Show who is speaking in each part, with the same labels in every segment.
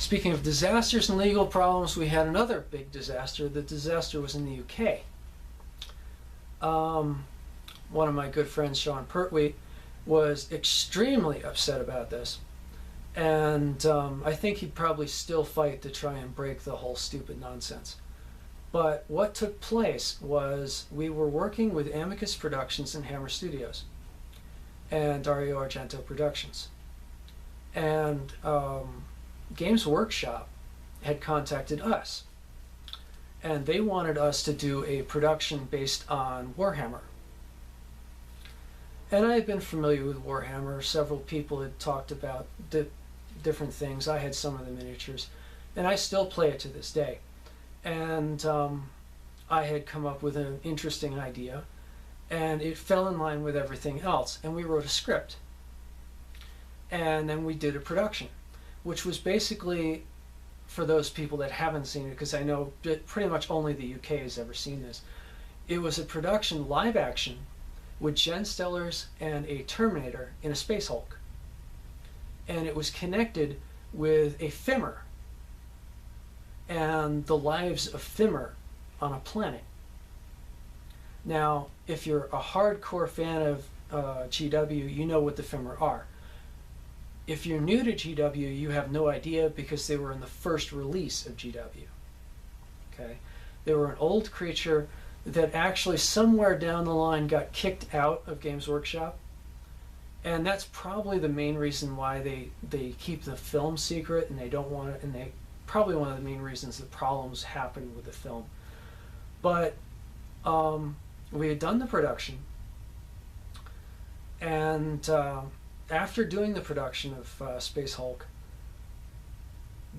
Speaker 1: Speaking of disasters and legal problems, we had another big disaster. The disaster was in the UK. One of my good friends, Sean Pertwee, was extremely upset about this. And I think he'd probably still fight to try and break the whole stupid nonsense. But what took place was we were working with Amicus Productions and Hammer Studios and Dario Argento Productions. And Games Workshop had contacted us. And they wanted us to do a production based on Warhammer. And I had been familiar with Warhammer. Several people had talked about different things. I had some of the miniatures. And I still play it to this day. And I had come up with an interesting idea. And it fell in line with everything else. And we wrote a script. And then we did a production, which was basically, for those people that haven't seen it, because I know pretty much only the UK has ever seen this, it was a production live action with Genstellars and a Terminator in a Spacehulk. And it was connected with a Fimmer and the lives of Fimmer on a planet. Now, if you're a hardcore fan of GW, you know what the Fimmer are. If you're new to GW, you have no idea because they were in the first release of GW. Okay? They were an old creature that actually somewhere down the line got kicked out of Games Workshop. And that's probably the main reason why they keep the film secret, and they don't want it, and they probably one of the main reasons the problems happened with the film. But we had done the production, and after doing the production of Spacehulk,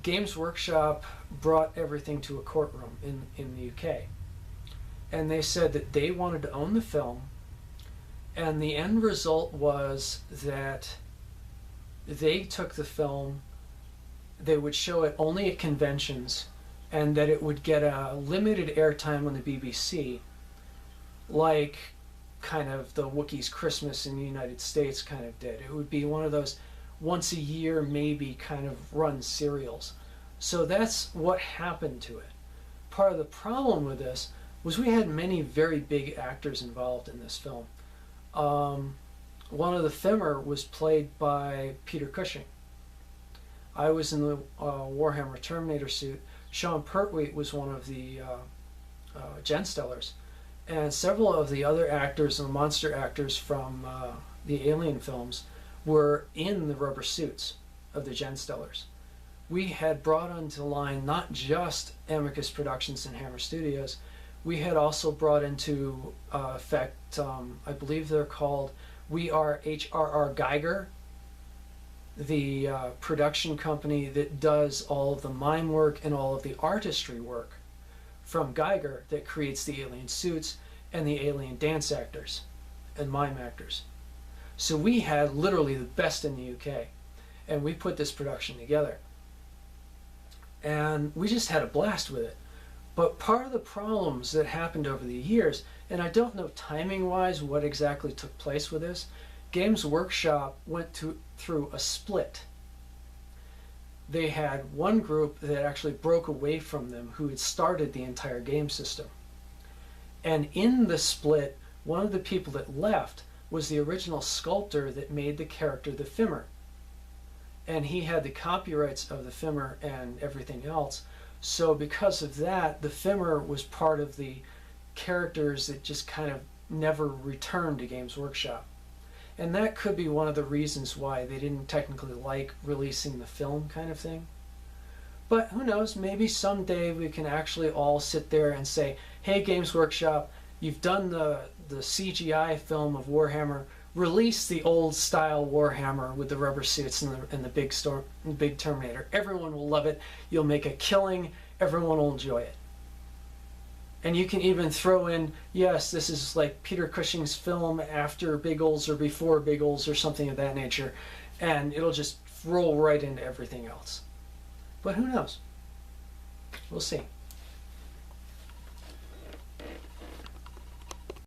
Speaker 1: Games Workshop brought everything to a courtroom in the UK. And they said that they wanted to own the film, and the end result was that they took the film, they would show it only at conventions, and that it would get a limited airtime on the BBC, like kind of the Wookiees Christmas in the United States kind of did. It would be one of those once a year maybe kind of run serials. So that's what happened to it. Part of the problem with this was we had many very big actors involved in this film. One of the Fimmer was played by Peter Cushing. I was in the Warhammer Terminator suit. Sean Pertwee was one of the Genstellars. And several of the other actors and monster actors from the Alien films were in the rubber suits of the Genstellars. We had brought onto the line not just Amicus Productions and Hammer Studios, we had also brought into effect, I believe they're called We Are H.R.R. Geiger, the production company that does all of the mime work and all of the artistry work from Geiger that creates the alien suits and the alien dance actors and mime actors. So we had literally the best in the UK, and we put this production together. And we just had a blast with it. But part of the problems that happened over the years, and I don't know timing-wise what exactly took place with this, Games Workshop went through a split. They had one group that actually broke away from them who had started the entire game system. And in the split, one of the people that left was the original sculptor that made the character the Fimmer. And he had the copyrights of the Fimmer and everything else. So because of that, the Fimmer was part of the characters that just kind of never returned to Games Workshop. And that could be one of the reasons why they didn't technically like releasing the film kind of thing. But who knows, maybe someday we can actually all sit there and say, hey Games Workshop, you've done the CGI film of Warhammer, release the old style Warhammer with the rubber suits and the big Terminator. Everyone will love it, you'll make a killing, everyone will enjoy it. And you can even throw in, yes, this is like Peter Cushing's film after Biggles or before Biggles or something of that nature, and it'll just roll right into everything else. But who knows? We'll see.